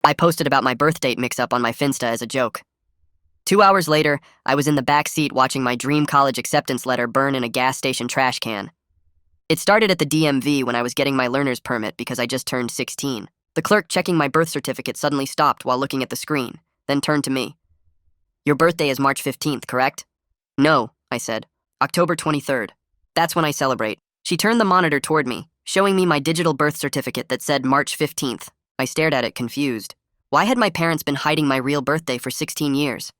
I posted about my birth date mix-up on my Finsta as a joke. 2 hours later, I was in the back seat watching my dream college acceptance letter burn in a gas station trash can. It started at the DMV when I was getting my learner's permit because I just turned 16. The clerk checking my birth certificate suddenly stopped while looking at the screen, then turned to me. "Your birthday is March 15th, correct?" "No," I said. "October 23rd. That's when I celebrate." She turned the monitor toward me, showing me my digital birth certificate that said March 15th. I stared at it, confused. Why had my parents been hiding my real birthday for 16 years?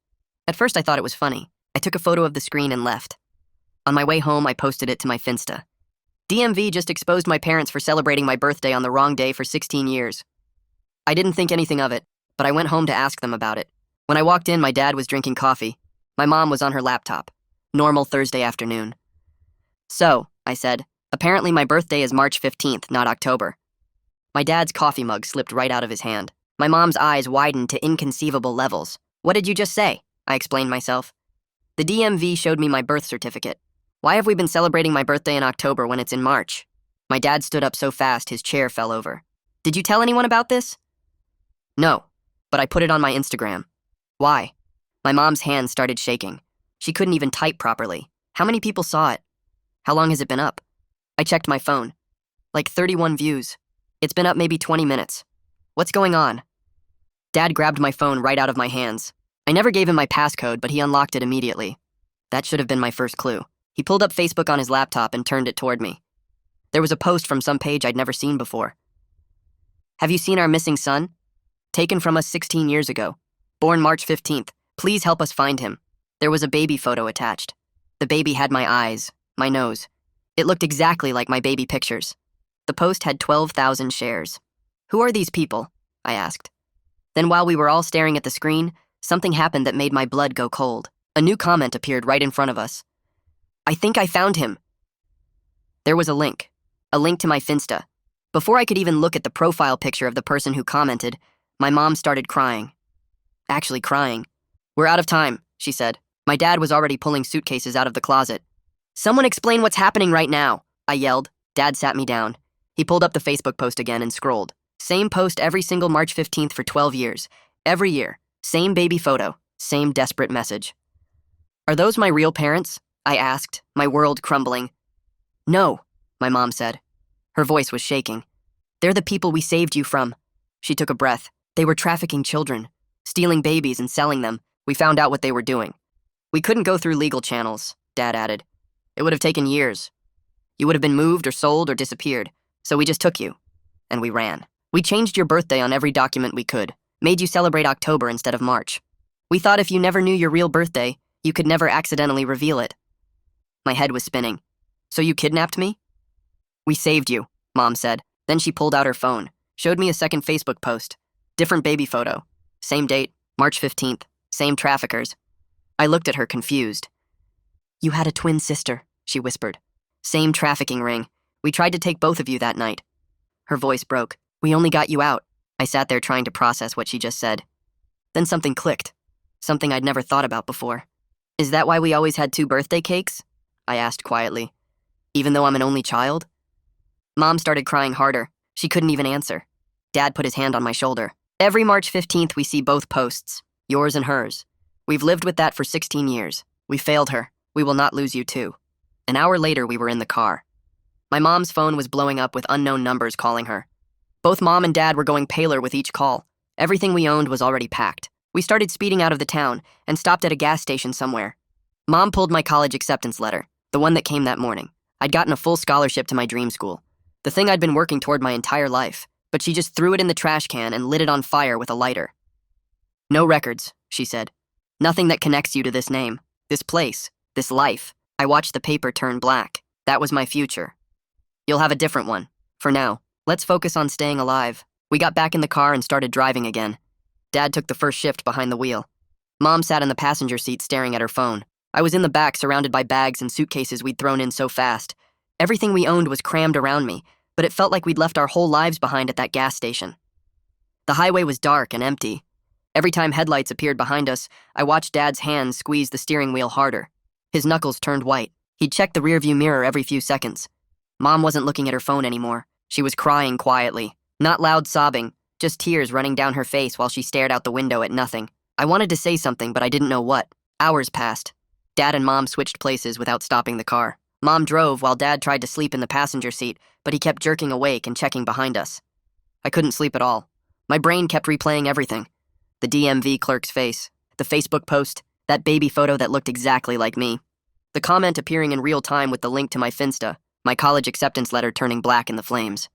At first, I thought it was funny. I took a photo of the screen and left. On my way home, I posted it to my Finsta. DMV just exposed my parents for celebrating my birthday on the wrong day for 16 years. I didn't think anything of it, but I went home to ask them about it. When I walked in, my dad was drinking coffee. My mom was on her laptop. Normal Thursday afternoon. "So," I said, "apparently my birthday is March 15th, not October." My dad's coffee mug slipped right out of his hand. My mom's eyes widened to inconceivable levels. "What did you just say?" I explained myself. "The DMV showed me my birth certificate. Why have we been celebrating my birthday in October when it's in March?" My dad stood up so fast his chair fell over. "Did you tell anyone about this?" "No, but I put it on my Instagram." "Why?" My mom's hands started shaking. She couldn't even type properly. "How many people saw it? How long has it been up?" I checked my phone. Like 31 views. "It's been up maybe 20 minutes. What's going on?" Dad grabbed my phone right out of my hands. I never gave him my passcode, but he unlocked it immediately. That should have been my first clue. He pulled up Facebook on his laptop and turned it toward me. There was a post from some page I'd never seen before. "Have you seen our missing son? Taken from us 16 years ago. Born March 15th. Please help us find him." There was a baby photo attached. The baby had my eyes, my nose. It looked exactly like my baby pictures. The post had 12,000 shares. "Who are these people?" I asked. Then while we were all staring at the screen, something happened that made my blood go cold. A new comment appeared right in front of us. "I think I found him." There was a link to my Finsta. Before I could even look at the profile picture of the person who commented, my mom started crying. Actually crying. "We're out of time," she said. My dad was already pulling suitcases out of the closet. "Someone explain what's happening right now," I yelled. Dad sat me down. He pulled up the Facebook post again and scrolled. Same post every single March 15th for 12 years. Every year. Same baby photo. Same desperate message. "Are those my real parents?" I asked, my world crumbling. "No," my mom said. Her voice was shaking. "They're the people we saved you from." She took a breath. "They were trafficking children, stealing babies and selling them. We found out what they were doing. We couldn't go through legal channels," Dad added. "It would have taken years. You would have been moved or sold or disappeared. So we just took you. And we ran. We changed your birthday on every document we could. Made you celebrate October instead of March. We thought if you never knew your real birthday, you could never accidentally reveal it." My head was spinning. "So you kidnapped me?" "We saved you," Mom said. Then she pulled out her phone, showed me a second Facebook post. Different baby photo. Same date, March 15th. Same traffickers. I looked at her confused. "You had a twin sister," she whispered. "Same trafficking ring. We tried to take both of you that night." Her voice broke. "We only got you out." I sat there trying to process what she just said. Then something clicked. Something I'd never thought about before. "Is that why we always had 2 birthday cakes?" I asked quietly. "Even though I'm an only child?" Mom started crying harder. She couldn't even answer. Dad put his hand on my shoulder. "Every March 15th we see both posts, yours and hers. We've lived with that for 16 years. We failed her. We will not lose you too." An hour later we were in the car. My mom's phone was blowing up with unknown numbers calling her. Both Mom and Dad were going paler with each call. Everything we owned was already packed. We started speeding out of the town and stopped at a gas station somewhere. Mom pulled my college acceptance letter, the one that came that morning. I'd gotten a full scholarship to my dream school, the thing I'd been working toward my entire life, but she just threw it in the trash can and lit it on fire with a lighter. "No records," she said. "Nothing that connects you to this name, this place, this life." I watched the paper turn black. That was my future. "You'll have a different one. For now, let's focus on staying alive." We got back in the car and started driving again. Dad took the first shift behind the wheel. Mom sat in the passenger seat staring at her phone. I was in the back surrounded by bags and suitcases we'd thrown in so fast. Everything we owned was crammed around me, but it felt like we'd left our whole lives behind at that gas station. The highway was dark and empty. Every time headlights appeared behind us, I watched Dad's hands squeeze the steering wheel harder. His knuckles turned white. He'd check the rearview mirror every few seconds. Mom wasn't looking at her phone anymore. She was crying quietly. Not loud sobbing, just tears running down her face while she stared out the window at nothing. I wanted to say something, but I didn't know what. Hours passed. Dad and Mom switched places without stopping the car. Mom drove while Dad tried to sleep in the passenger seat, but he kept jerking awake and checking behind us. I couldn't sleep at all. My brain kept replaying everything. The DMV clerk's face, the Facebook post, that baby photo that looked exactly like me. The comment appearing in real time with the link to my Finsta, my college acceptance letter turning black in the flames.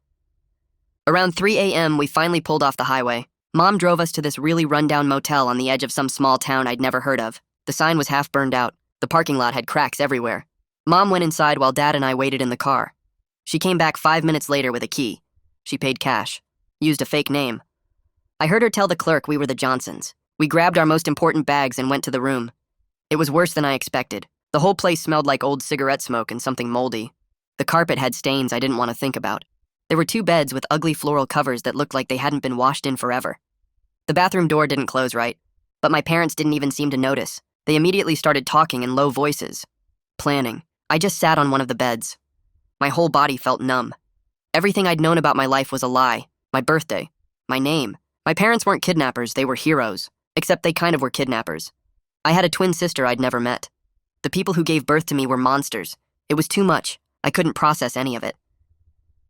Around 3 a.m., we finally pulled off the highway. Mom drove us to this really rundown motel on the edge of some small town I'd never heard of. The sign was half burned out. The parking lot had cracks everywhere. Mom went inside while Dad and I waited in the car. She came back 5 minutes later with a key. She paid cash. Used a fake name. I heard her tell the clerk we were the Johnsons. We grabbed our most important bags and went to the room. It was worse than I expected. The whole place smelled like old cigarette smoke and something moldy. The carpet had stains I didn't want to think about. There were 2 beds with ugly floral covers that looked like they hadn't been washed in forever. The bathroom door didn't close right, but my parents didn't even seem to notice. They immediately started talking in low voices. Planning. I just sat on one of the beds. My whole body felt numb. Everything I'd known about my life was a lie. My birthday. My name. My parents weren't kidnappers, they were heroes. Except they kind of were kidnappers. I had a twin sister I'd never met. The people who gave birth to me were monsters. It was too much. I couldn't process any of it.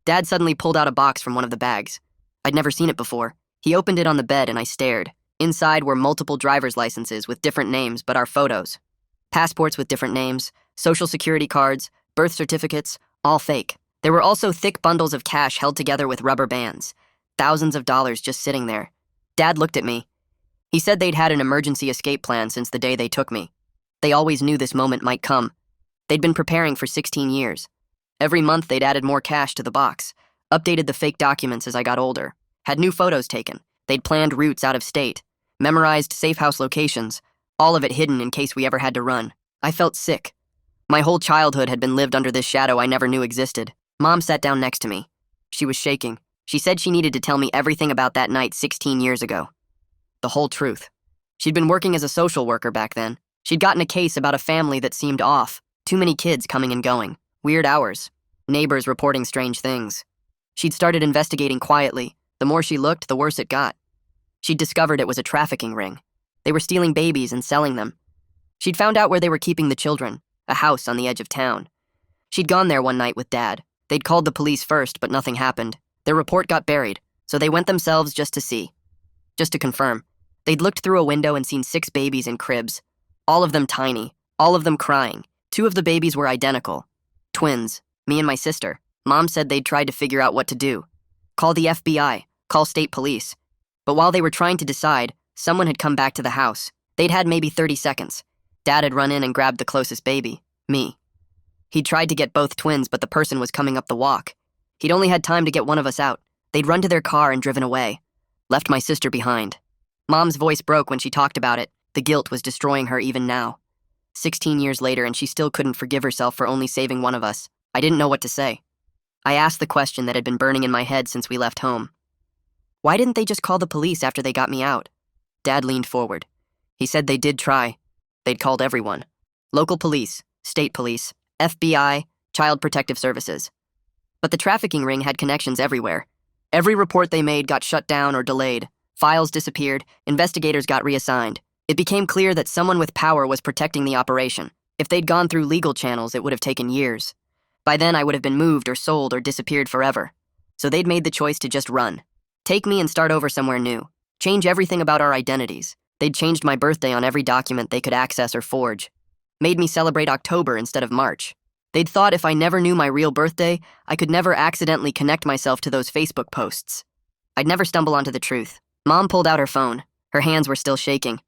Dad suddenly pulled out a box from one of the bags. I'd never seen it before. He opened it on the bed and I stared. Inside were multiple driver's licenses with different names but our photos. Passports with different names, social security cards, birth certificates, all fake. There were also thick bundles of cash held together with rubber bands. Thousands of dollars just sitting there. Dad looked at me. He said they'd had an emergency escape plan since the day they took me. They always knew this moment might come. They'd been preparing for 16 years. Every month they'd added more cash to the box, updated the fake documents as I got older, had new photos taken. They'd planned routes out of state, memorized safe house locations, all of it hidden in case we ever had to run. I felt sick. My whole childhood had been lived under this shadow I never knew existed. Mom sat down next to me. She was shaking. She said she needed to tell me everything about that night 16 years ago. The whole truth. She'd been working as a social worker back then. She'd gotten a case about a family that seemed off. Too many kids coming and going. Weird hours. Neighbors reporting strange things. She'd started investigating quietly. The more she looked, the worse it got. She'd discovered it was a trafficking ring. They were stealing babies and selling them. She'd found out where they were keeping the children, a house on the edge of town. She'd gone there one night with Dad. They'd called the police first, but nothing happened. Their report got buried, so they went themselves just to see. Just to confirm. They'd looked through a window and seen 6 babies in cribs. All of them tiny, all of them crying. 2 of the babies were identical. Twins, me and my sister. Mom said they'd tried to figure out what to do. Call the FBI, call state police. But while they were trying to decide, someone had come back to the house. They'd had maybe 30 seconds. Dad had run in and grabbed the closest baby, me. He'd tried to get both twins, but the person was coming up the walk. He'd only had time to get one of us out. They'd run to their car and driven away. Left my sister behind. Mom's voice broke when she talked about it. The guilt was destroying her even now. 16 years later, and she still couldn't forgive herself for only saving one of us. I didn't know what to say. I asked the question that had been burning in my head since we left home. Why didn't they just call the police after they got me out? Dad leaned forward. He said they did try. They'd called everyone. Local police, state police, FBI, Child Protective Services. But the trafficking ring had connections everywhere. Every report they made got shut down or delayed. Files disappeared, investigators got reassigned. It became clear that someone with power was protecting the operation. If they'd gone through legal channels, it would have taken years. By then, I would have been moved or sold or disappeared forever. So they'd made the choice to just run. Take me and start over somewhere new. Change everything about our identities. They'd changed my birthday on every document they could access or forge. Made me celebrate October instead of March. They'd thought if I never knew my real birthday, I could never accidentally connect myself to those Facebook posts. I'd never stumble onto the truth. Mom pulled out her phone. Her hands were still shaking.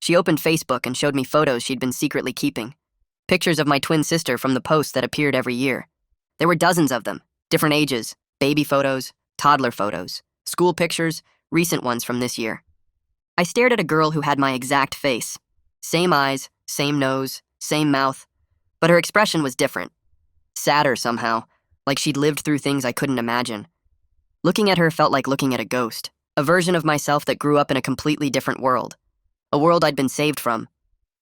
She opened Facebook and showed me photos she'd been secretly keeping. Pictures of my twin sister from the posts that appeared every year. There were dozens of them, different ages, baby photos, toddler photos, school pictures, recent ones from this year. I stared at a girl who had my exact face. Same eyes, same nose, same mouth, but her expression was different. Sadder somehow, like she'd lived through things I couldn't imagine. Looking at her felt like looking at a ghost, a version of myself that grew up in a completely different world. A world I'd been saved from.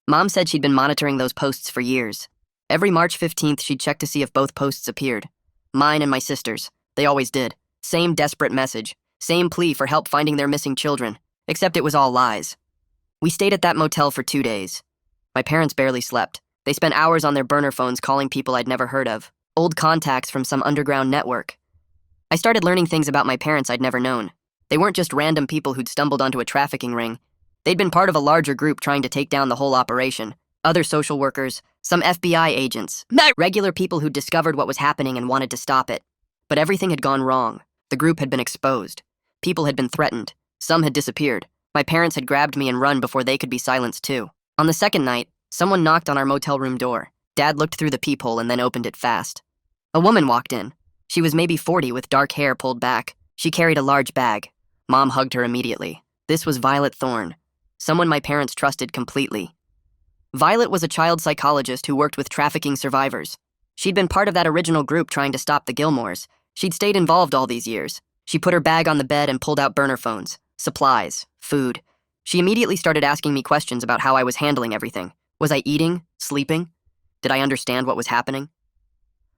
Mom said she'd been monitoring those posts for years. Every March 15th, she'd check to see if both posts appeared. Mine and my sister's. They always did. Same desperate message. Same plea for help finding their missing children, except it was all lies. We stayed at that motel for 2 days. My parents barely slept. They spent hours on their burner phones calling people I'd never heard of, old contacts from some underground network. I started learning things about my parents I'd never known. They weren't just random people who'd stumbled onto a trafficking ring. They'd been part of a larger group trying to take down the whole operation. Other social workers, some FBI agents, regular people who'd discovered what was happening and wanted to stop it. But everything had gone wrong. The group had been exposed. People had been threatened. Some had disappeared. My parents had grabbed me and run before they could be silenced too. On the second night, someone knocked on our motel room door. Dad looked through the peephole and then opened it fast. A woman walked in. She was maybe 40 with dark hair pulled back. She carried a large bag. Mom hugged her immediately. This was Violet Thorne, someone my parents trusted completely. Violet was a child psychologist who worked with trafficking survivors. She'd been part of that original group trying to stop the Gilmores. She'd stayed involved all these years. She put her bag on the bed and pulled out burner phones, supplies, food. She immediately started asking me questions about how I was handling everything. Was I eating? Sleeping? Did I understand what was happening?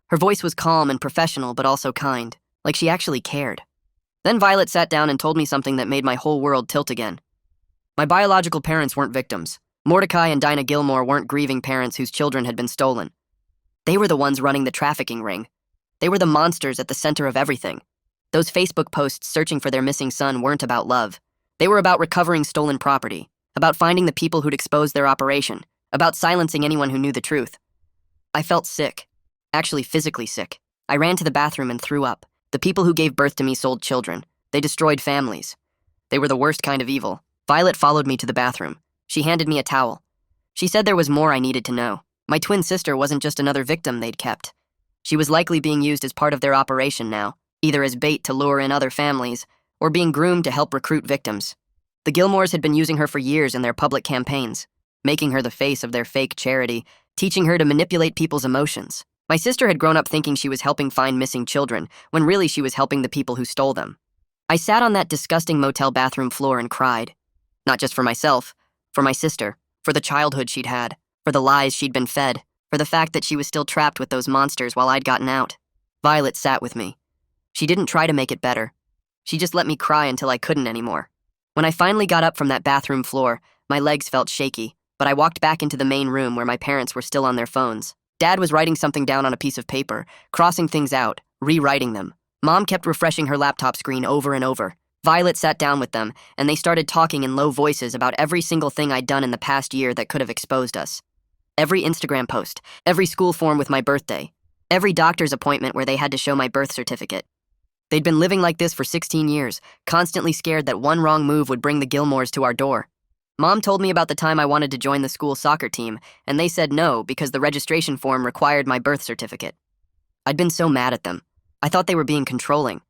Her voice was calm and professional, but also kind, like she actually cared. Then Violet sat down and told me something that made my whole world tilt again. My biological parents weren't victims. Mordecai and Dinah Gilmore weren't grieving parents whose children had been stolen. They were the ones running the trafficking ring. They were the monsters at the center of everything. Those Facebook posts searching for their missing son weren't about love. They were about recovering stolen property, about finding the people who'd exposed their operation, about silencing anyone who knew the truth. I felt sick, actually physically sick. I ran to the bathroom and threw up. The people who gave birth to me sold children. They destroyed families. They were the worst kind of evil. Violet followed me to the bathroom. She handed me a towel. She said there was more I needed to know. My twin sister wasn't just another victim they'd kept. She was likely being used as part of their operation now, either as bait to lure in other families, or being groomed to help recruit victims. The Gilmores had been using her for years in their public campaigns, making her the face of their fake charity, teaching her to manipulate people's emotions. My sister had grown up thinking she was helping find missing children, when really she was helping the people who stole them. I sat on that disgusting motel bathroom floor and cried. Not just for myself, for my sister, for the childhood she'd had, for the lies she'd been fed, for the fact that she was still trapped with those monsters while I'd gotten out. Violet sat with me. She didn't try to make it better. She just let me cry until I couldn't anymore. When I finally got up from that bathroom floor, my legs felt shaky, but I walked back into the main room where my parents were still on their phones. Dad was writing something down on a piece of paper, crossing things out, rewriting them. Mom kept refreshing her laptop screen over and over. Violet sat down with them, and they started talking in low voices about every single thing I'd done in the past year that could have exposed us. Every Instagram post, every school form with my birthday, every doctor's appointment where they had to show my birth certificate. They'd been living like this for 16 years, constantly scared that one wrong move would bring the Gilmores to our door. Mom told me about the time I wanted to join the school soccer team, and they said no because the registration form required my birth certificate. I'd been so mad at them. I thought they were being controlling.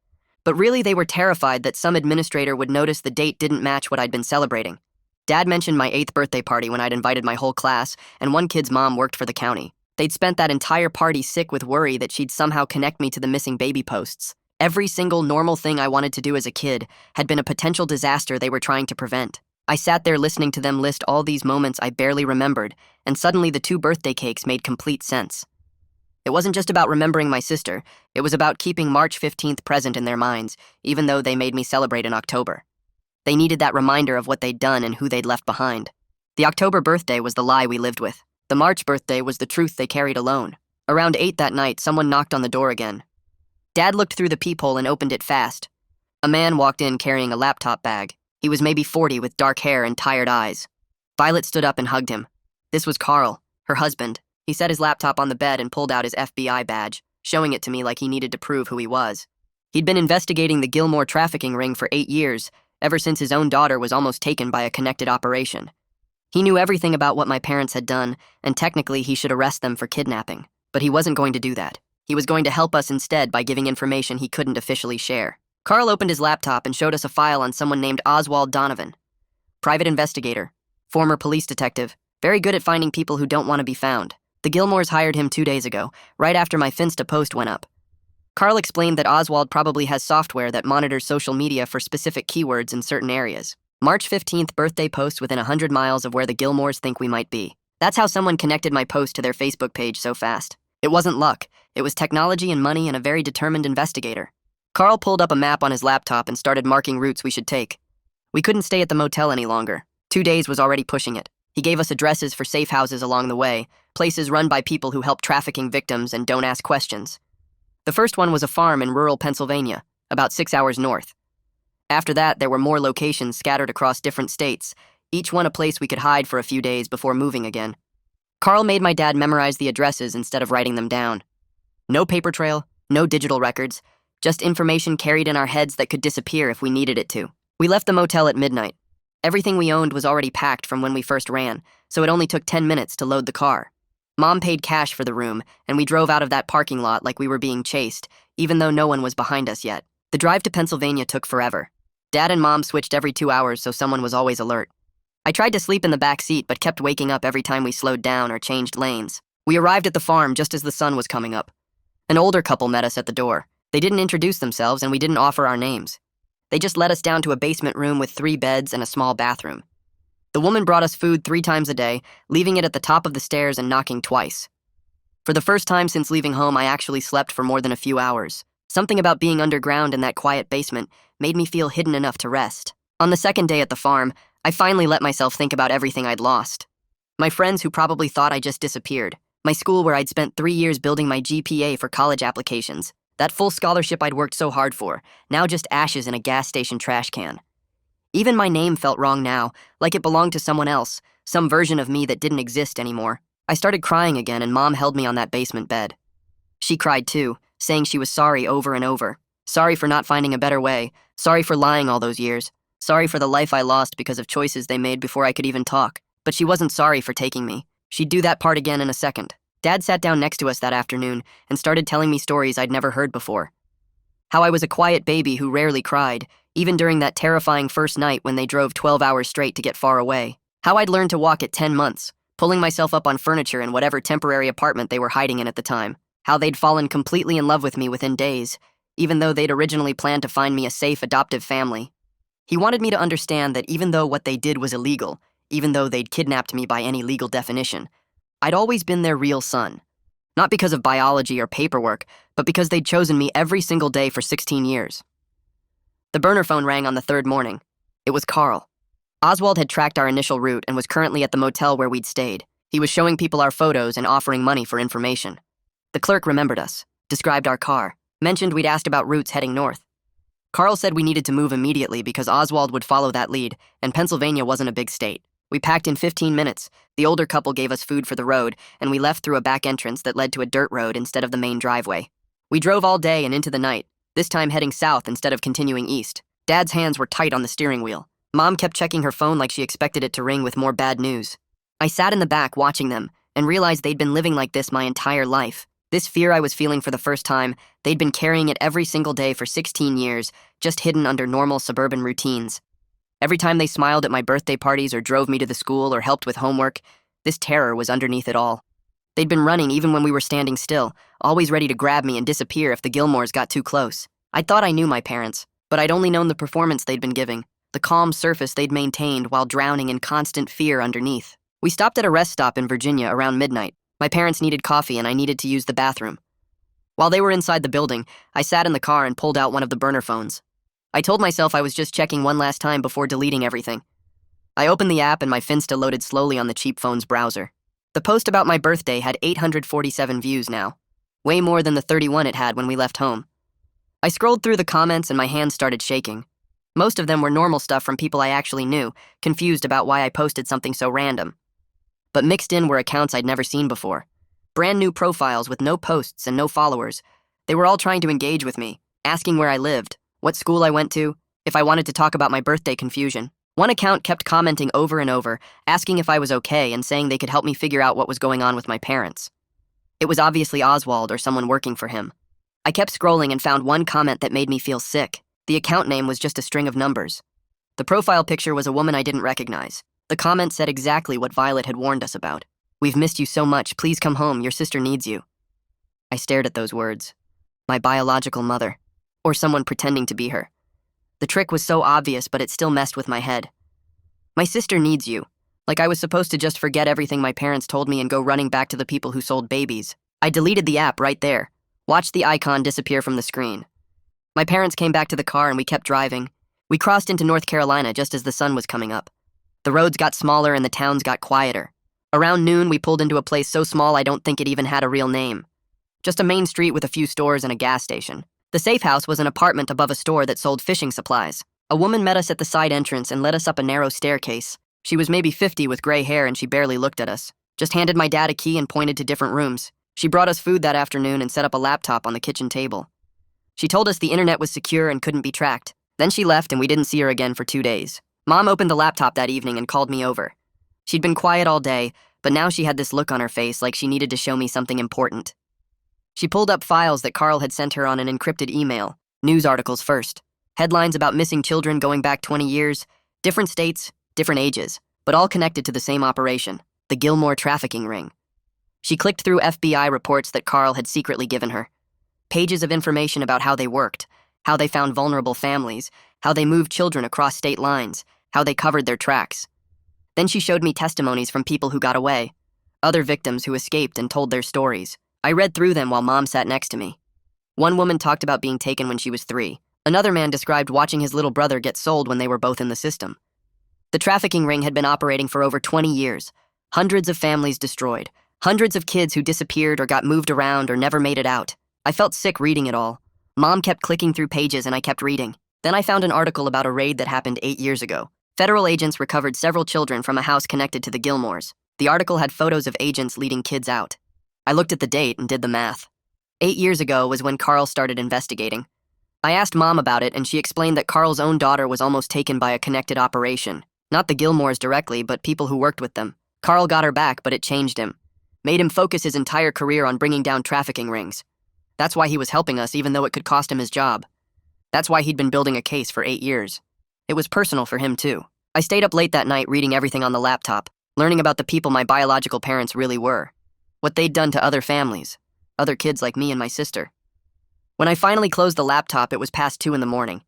But really they were terrified that some administrator would notice the date didn't match what I'd been celebrating. Dad mentioned my 8th birthday party when I'd invited my whole class, and one kid's mom worked for the county. They'd spent that entire party sick with worry that she'd somehow connect me to the missing baby posts. Every single normal thing I wanted to do as a kid had been a potential disaster they were trying to prevent. I sat there listening to them list all these moments I barely remembered, and suddenly the 2 birthday cakes made complete sense. It wasn't just about remembering my sister, it was about keeping March 15th present in their minds, even though they made me celebrate in October. They needed that reminder of what they'd done and who they'd left behind. The October birthday was the lie we lived with. The March birthday was the truth they carried alone. Around 8 that night, someone knocked on the door again. Dad looked through the peephole and opened it fast. A man walked in carrying a laptop bag. He was maybe 40 with dark hair and tired eyes. Violet stood up and hugged him. This was Carl, her husband. He set his laptop on the bed and pulled out his FBI badge, showing it to me like he needed to prove who he was. He'd been investigating the Gilmore trafficking ring for 8 years, ever since his own daughter was almost taken by a connected operation. He knew everything about what my parents had done, and technically he should arrest them for kidnapping. But he wasn't going to do that. He was going to help us instead by giving information he couldn't officially share. Carl opened his laptop and showed us a file on someone named Oswald Donovan. Private investigator, former police detective, very good at finding people who don't want to be found. The Gilmores hired him 2 days ago, right after my Finsta post went up. Carl explained that Oswald probably has software that monitors social media for specific keywords in certain areas. March 15th birthday post within 100 miles of where the Gilmores think we might be. That's how someone connected my post to their Facebook page so fast. It wasn't luck. It was technology and money and a very determined investigator. Carl pulled up a map on his laptop and started marking routes we should take. We couldn't stay at the motel any longer. 2 days was already pushing it. He gave us addresses for safe houses along the way, places run by people who help trafficking victims and don't ask questions. The first one was a farm in rural Pennsylvania, about 6 hours north. After that, there were more locations scattered across different states, each one a place we could hide for a few days before moving again. Carl made my dad memorize the addresses instead of writing them down. No paper trail, no digital records, just information carried in our heads that could disappear if we needed it to. We left the motel at midnight. Everything we owned was already packed from when we first ran, so it only took 10 minutes to load the car. Mom paid cash for the room, and we drove out of that parking lot like we were being chased, even though no one was behind us yet. The drive to Pennsylvania took forever. Dad and Mom switched every 2 hours, so someone was always alert. I tried to sleep in the back seat, but kept waking up every time we slowed down or changed lanes. We arrived at the farm just as the sun was coming up. An older couple met us at the door. They didn't introduce themselves, and we didn't offer our names. They just led us down to a basement room with 3 beds and a small bathroom. The woman brought us food 3 times a day, leaving it at the top of the stairs and knocking twice. For the first time since leaving home, I actually slept for more than a few hours. Something about being underground in that quiet basement made me feel hidden enough to rest. On the second day at the farm, I finally let myself think about everything I'd lost. My friends who probably thought I just disappeared. My school where I'd spent 3 years building my GPA for college applications. That full scholarship I'd worked so hard for, now just ashes in a gas station trash can. Even my name felt wrong now, like it belonged to someone else, some version of me that didn't exist anymore. I started crying again, and Mom held me on that basement bed. She cried too, saying she was sorry over and over. Sorry for not finding a better way. Sorry for lying all those years. Sorry for the life I lost because of choices they made before I could even talk. But she wasn't sorry for taking me. She'd do that part again in a second. Dad sat down next to us that afternoon and started telling me stories I'd never heard before. How I was a quiet baby who rarely cried, even during that terrifying first night when they drove 12 hours straight to get far away. How I'd learned to walk at 10 months, pulling myself up on furniture in whatever temporary apartment they were hiding in at the time. How they'd fallen completely in love with me within days, even though they'd originally planned to find me a safe adoptive family. He wanted me to understand that even though what they did was illegal, even though they'd kidnapped me by any legal definition, I'd always been their real son. Not because of biology or paperwork, but because they'd chosen me every single day for 16 years. The burner phone rang on the 3rd morning. It was Carl. Oswald had tracked our initial route and was currently at the motel where we'd stayed. He was showing people our photos and offering money for information. The clerk remembered us, described our car, mentioned we'd asked about routes heading north. Carl said we needed to move immediately because Oswald would follow that lead, and Pennsylvania wasn't a big state. We packed in 15 minutes. The older couple gave us food for the road, and we left through a back entrance that led to a dirt road instead of the main driveway. We drove all day and into the night, this time heading south instead of continuing east. Dad's hands were tight on the steering wheel. Mom kept checking her phone like she expected it to ring with more bad news. I sat in the back watching them and realized they'd been living like this my entire life. This fear I was feeling for the first time, they'd been carrying it every single day for 16 years, just hidden under normal suburban routines. Every time they smiled at my birthday parties or drove me to the school or helped with homework, this terror was underneath it all. They'd been running even when we were standing still, always ready to grab me and disappear if the Gilmores got too close. I thought I knew my parents, but I'd only known the performance they'd been giving, the calm surface they'd maintained while drowning in constant fear underneath. We stopped at a rest stop in Virginia around midnight. My parents needed coffee and I needed to use the bathroom. While they were inside the building, I sat in the car and pulled out one of the burner phones. I told myself I was just checking one last time before deleting everything. I opened the app and my Finsta loaded slowly on the cheap phone's browser. The post about my birthday had 847 views now, way more than the 31 it had when we left home. I scrolled through the comments and my hands started shaking. Most of them were normal stuff from people I actually knew, confused about why I posted something so random. But mixed in were accounts I'd never seen before. Brand new profiles with no posts and no followers. They were all trying to engage with me, asking where I lived, what school I went to, if I wanted to talk about my birthday confusion. One account kept commenting over and over, asking if I was okay and saying they could help me figure out what was going on with my parents. It was obviously Oswald or someone working for him. I kept scrolling and found one comment that made me feel sick. The account name was just a string of numbers. The profile picture was a woman I didn't recognize. The comment said exactly what Violet had warned us about. "We've missed you so much. Please come home. Your sister needs you." I stared at those words. My biological mother. Or someone pretending to be her. The trick was so obvious, but it still messed with my head. My sister needs you. Like I was supposed to just forget everything my parents told me and go running back to the people who sold babies. I deleted the app right there. Watched the icon disappear from the screen. My parents came back to the car and we kept driving. We crossed into North Carolina just as the sun was coming up. The roads got smaller and the towns got quieter. Around noon, we pulled into a place so small I don't think it even had a real name. Just a main street with a few stores and a gas station. The safe house was an apartment above a store that sold fishing supplies. A woman met us at the side entrance and led us up a narrow staircase. She was maybe 50 with gray hair and she barely looked at us. Just handed my dad a key and pointed to different rooms. She brought us food that afternoon and set up a laptop on the kitchen table. She told us the internet was secure and couldn't be tracked. Then she left and we didn't see her again for 2 days. Mom opened the laptop that evening and called me over. She'd been quiet all day, but now she had this look on her face like she needed to show me something important. She pulled up files that Carl had sent her on an encrypted email. News articles first. Headlines about missing children going back 20 years, different states, different ages, but all connected to the same operation, the Gilmore trafficking ring. She clicked through FBI reports that Carl had secretly given her. Pages of information about how they worked, how they found vulnerable families, how they moved children across state lines, how they covered their tracks. Then she showed me testimonies from people who got away, other victims who escaped and told their stories. I read through them while Mom sat next to me. One woman talked about being taken when she was 3. Another man described watching his little brother get sold when they were both in the system. The trafficking ring had been operating for over 20 years. Hundreds of families destroyed. Hundreds of kids who disappeared or got moved around or never made it out. I felt sick reading it all. Mom kept clicking through pages and I kept reading. Then I found an article about a raid that happened 8 years ago. Federal agents recovered several children from a house connected to the Gilmores. The article had photos of agents leading kids out. I looked at the date and did the math. 8 years ago was when Carl started investigating. I asked Mom about it and she explained that Carl's own daughter was almost taken by a connected operation. Not the Gilmores directly, but people who worked with them. Carl got her back, but it changed him. Made him focus his entire career on bringing down trafficking rings. That's why he was helping us even though it could cost him his job. That's why he'd been building a case for 8 years. It was personal for him too. I stayed up late that night reading everything on the laptop, learning about the people my biological parents really were. What they'd done to other families, other kids like me and my sister. When I finally closed the laptop, it was past 2 in the morning.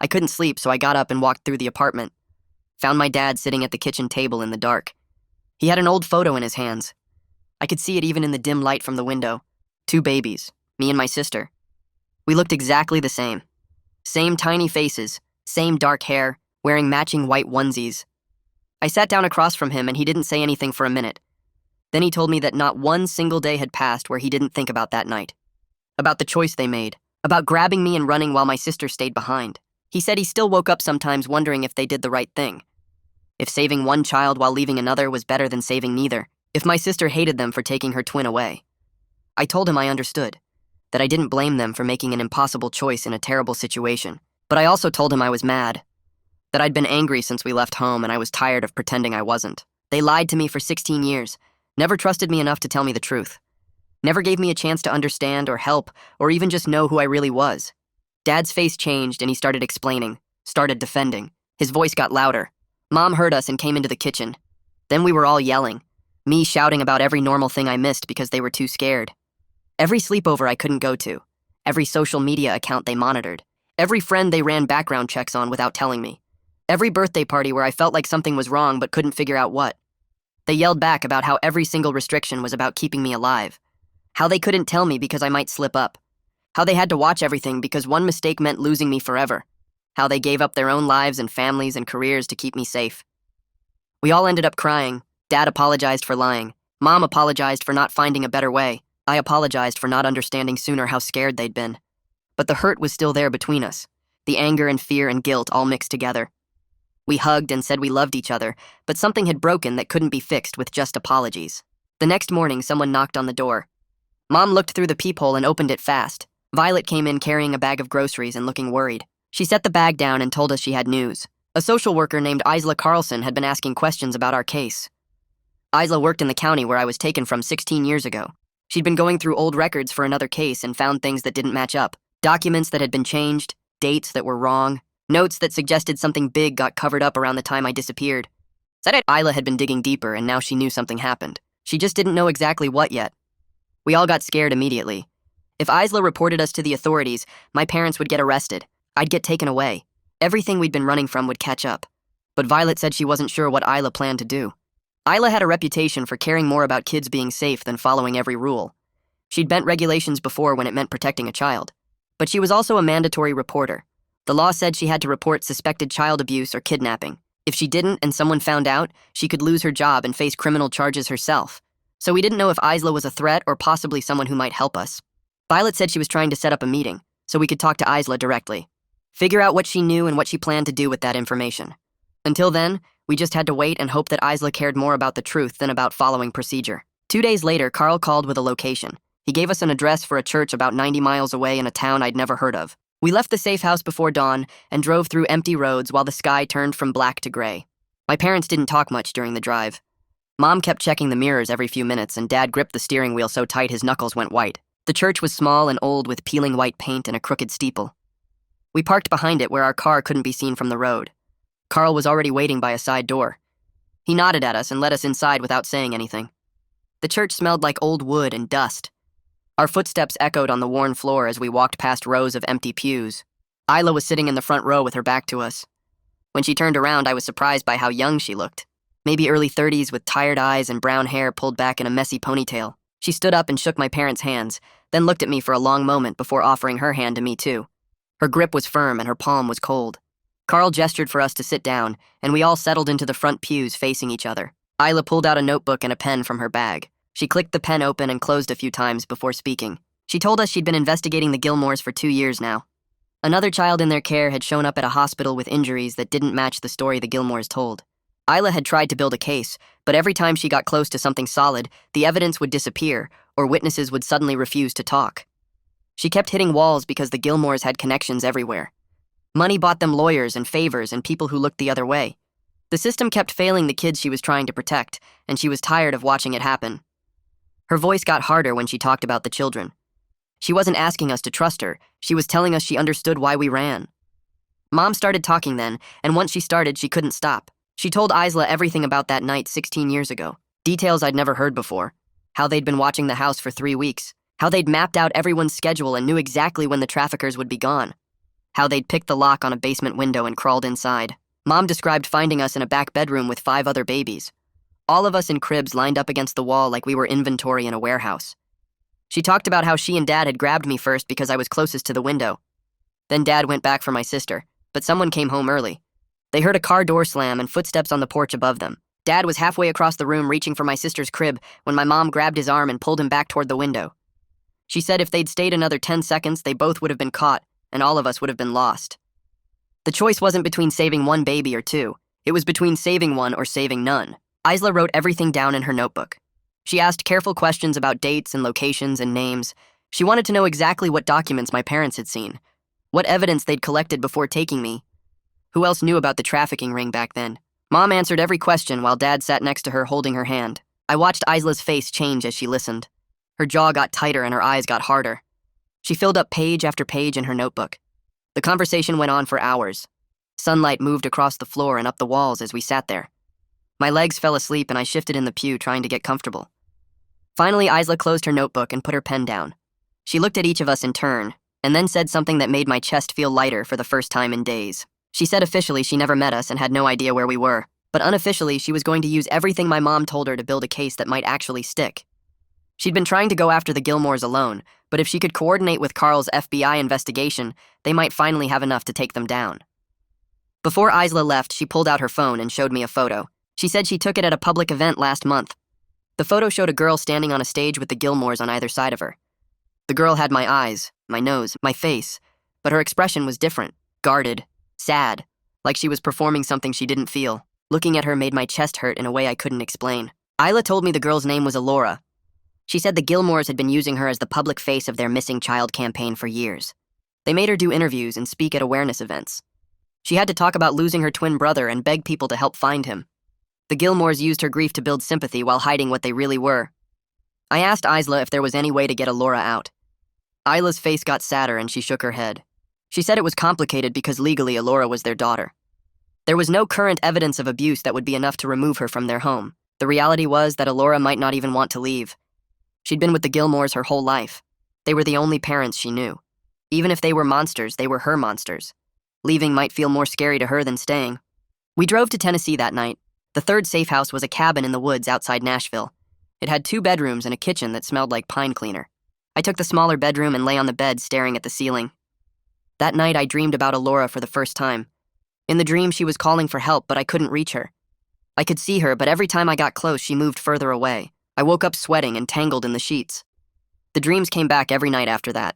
I couldn't sleep, so I got up and walked through the apartment. Found my dad sitting at the kitchen table in the dark. He had an old photo in his hands. I could see it even in the dim light from the window. 2 babies, me and my sister. We looked exactly the same. Same tiny faces, same dark hair, wearing matching white onesies. I sat down across from him and he didn't say anything for a minute. Then he told me that not one single day had passed where he didn't think about that night. About the choice they made. About grabbing me and running while my sister stayed behind. He said he still woke up sometimes wondering if they did the right thing. If saving one child while leaving another was better than saving neither. If my sister hated them for taking her twin away. I told him I understood. That I didn't blame them for making an impossible choice in a terrible situation. But I also told him I was mad. That I'd been angry since we left home and I was tired of pretending I wasn't. They lied to me for 16 years. Never trusted me enough to tell me the truth. Never gave me a chance to understand or help or even just know who I really was. Dad's face changed and he started explaining, started defending. His voice got louder. Mom heard us and came into the kitchen. Then we were all yelling. Me shouting about every normal thing I missed because they were too scared. Every sleepover I couldn't go to. Every social media account they monitored. Every friend they ran background checks on without telling me. Every birthday party where I felt like something was wrong but couldn't figure out what. They yelled back about how every single restriction was about keeping me alive. How they couldn't tell me because I might slip up. How they had to watch everything because one mistake meant losing me forever. How they gave up their own lives and families and careers to keep me safe. We all ended up crying. Dad apologized for lying. Mom apologized for not finding a better way. I apologized for not understanding sooner how scared they'd been. But the hurt was still there between us. The anger and fear and guilt all mixed together. We hugged and said we loved each other, but something had broken that couldn't be fixed with just apologies. The next morning, someone knocked on the door. Mom looked through the peephole and opened it fast. Violet came in carrying a bag of groceries and looking worried. She set the bag down and told us she had news. A social worker named Isla Carlson had been asking questions about our case. Isla worked in the county where I was taken from 16 years ago. She'd been going through old records for another case and found things that didn't match up. Documents that had been changed, dates that were wrong, notes that suggested something big got covered up around the time I disappeared. Said it. Isla had been digging deeper and now she knew something happened. She just didn't know exactly what yet. We all got scared immediately. If Isla reported us to the authorities, my parents would get arrested. I'd get taken away. Everything we'd been running from would catch up. But Violet said she wasn't sure what Isla planned to do. Isla had a reputation for caring more about kids being safe than following every rule. She'd bent regulations before when it meant protecting a child. But she was also a mandatory reporter. The law said she had to report suspected child abuse or kidnapping. If she didn't and someone found out, she could lose her job and face criminal charges herself. So we didn't know if Isla was a threat or possibly someone who might help us. Violet said she was trying to set up a meeting, so we could talk to Isla directly. Figure out what she knew and what she planned to do with that information. Until then, we just had to wait and hope that Isla cared more about the truth than about following procedure. 2 days later, Carl called with a location. He gave us an address for a church about 90 miles away in a town I'd never heard of. We left the safe house before dawn and drove through empty roads while the sky turned from black to gray. My parents didn't talk much during the drive. Mom kept checking the mirrors every few minutes, and Dad gripped the steering wheel so tight his knuckles went white. The church was small and old with peeling white paint and a crooked steeple. We parked behind it where our car couldn't be seen from the road. Carl was already waiting by a side door. He nodded at us and let us inside without saying anything. The church smelled like old wood and dust. Our footsteps echoed on the worn floor as we walked past rows of empty pews. Isla was sitting in the front row with her back to us. When she turned around, I was surprised by how young she looked. Maybe early 30s with tired eyes and brown hair pulled back in a messy ponytail. She stood up and shook my parents' hands, then looked at me for a long moment before offering her hand to me too. Her grip was firm and her palm was cold. Carl gestured for us to sit down, and we all settled into the front pews facing each other. Isla pulled out a notebook and a pen from her bag. She clicked the pen open and closed a few times before speaking. She told us she'd been investigating the Gilmores for 2 years now. Another child in their care had shown up at a hospital with injuries that didn't match the story the Gilmores told. Isla had tried to build a case, but every time she got close to something solid, the evidence would disappear, or witnesses would suddenly refuse to talk. She kept hitting walls because the Gilmores had connections everywhere. Money bought them lawyers and favors and people who looked the other way. The system kept failing the kids she was trying to protect, and she was tired of watching it happen. Her voice got harder when she talked about the children. She wasn't asking us to trust her, she was telling us she understood why we ran. Mom started talking then, and once she started, she couldn't stop. She told Isla everything about that night 16 years ago, details I'd never heard before, how they'd been watching the house for 3 weeks, how they'd mapped out everyone's schedule and knew exactly when the traffickers would be gone, how they'd picked the lock on a basement window and crawled inside. Mom described finding us in a back bedroom with 5 other babies, all of us in cribs lined up against the wall like we were inventory in a warehouse. She talked about how she and Dad had grabbed me first because I was closest to the window. Then Dad went back for my sister, but someone came home early. They heard a car door slam and footsteps on the porch above them. Dad was halfway across the room reaching for my sister's crib when my mom grabbed his arm and pulled him back toward the window. She said if they'd stayed another 10 seconds, they both would have been caught, and all of us would have been lost. The choice wasn't between saving 1 baby or 2. It was between saving 1 or saving none. Isla wrote everything down in her notebook. She asked careful questions about dates and locations and names. She wanted to know exactly what documents my parents had seen, what evidence they'd collected before taking me. Who else knew about the trafficking ring back then? Mom answered every question while Dad sat next to her holding her hand. I watched Isla's face change as she listened. Her jaw got tighter and her eyes got harder. She filled up page after page in her notebook. The conversation went on for hours. Sunlight moved across the floor and up the walls as we sat there. My legs fell asleep and I shifted in the pew trying to get comfortable. Finally, Isla closed her notebook and put her pen down. She looked at each of us in turn, and then said something that made my chest feel lighter for the first time in days. She said officially she never met us and had no idea where we were, but unofficially she was going to use everything my mom told her to build a case that might actually stick. She'd been trying to go after the Gilmores alone, but if she could coordinate with Carl's FBI investigation, they might finally have enough to take them down. Before Isla left, she pulled out her phone and showed me a photo. She said she took it at a public event last month. The photo showed a girl standing on a stage with the Gilmores on either side of her. The girl had my eyes, my nose, my face, but her expression was different, guarded, sad, like she was performing something she didn't feel. Looking at her made my chest hurt in a way I couldn't explain. Isla told me the girl's name was Alora. She said the Gilmores had been using her as the public face of their missing child campaign for years. They made her do interviews and speak at awareness events. She had to talk about losing her twin brother and beg people to help find him. The Gilmores used her grief to build sympathy while hiding what they really were. I asked Isla if there was any way to get Alora out. Isla's face got sadder and she shook her head. She said it was complicated because legally Alora was their daughter. There was no current evidence of abuse that would be enough to remove her from their home. The reality was that Alora might not even want to leave. She'd been with the Gilmores her whole life. They were the only parents she knew. Even if they were monsters, they were her monsters. Leaving might feel more scary to her than staying. We drove to Tennessee that night. The third safe house was a cabin in the woods outside Nashville. It had 2 bedrooms and a kitchen that smelled like pine cleaner. I took the smaller bedroom and lay on the bed staring at the ceiling. That night, I dreamed about Alora for the first time. In the dream, she was calling for help, but I couldn't reach her. I could see her, but every time I got close, she moved further away. I woke up sweating and tangled in the sheets. The dreams came back every night after that.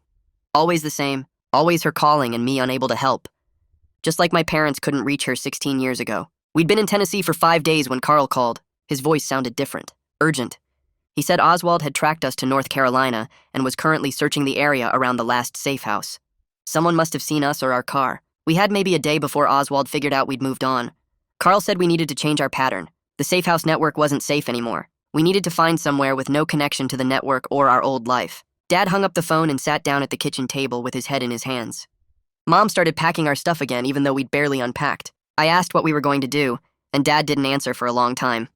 Always the same, always her calling and me unable to help. Just like my parents couldn't reach her 16 years ago. We'd been in Tennessee for 5 days when Carl called. His voice sounded different, urgent. He said Oswald had tracked us to North Carolina and was currently searching the area around the last safe house. Someone must have seen us or our car. We had maybe a day before Oswald figured out we'd moved on. Carl said we needed to change our pattern. The safe house network wasn't safe anymore. We needed to find somewhere with no connection to the network or our old life. Dad hung up the phone and sat down at the kitchen table with his head in his hands. Mom started packing our stuff again, even though we'd barely unpacked. I asked what we were going to do, and Dad didn't answer for a long time.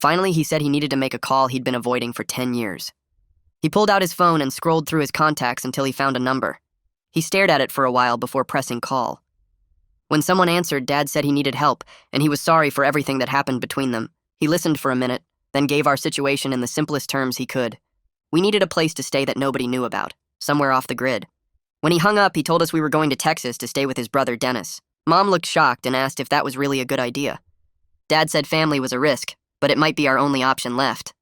Finally, he said he needed to make a call he'd been avoiding for 10 years. He pulled out his phone and scrolled through his contacts until he found a number. He stared at it for a while before pressing call. When someone answered, Dad said he needed help, and he was sorry for everything that happened between them. He listened for a minute, then gave our situation in the simplest terms he could. We needed a place to stay that nobody knew about, somewhere off the grid. When he hung up, he told us we were going to Texas to stay with his brother Dennis. Mom looked shocked and asked if that was really a good idea. Dad said family was a risk, but it might be our only option left.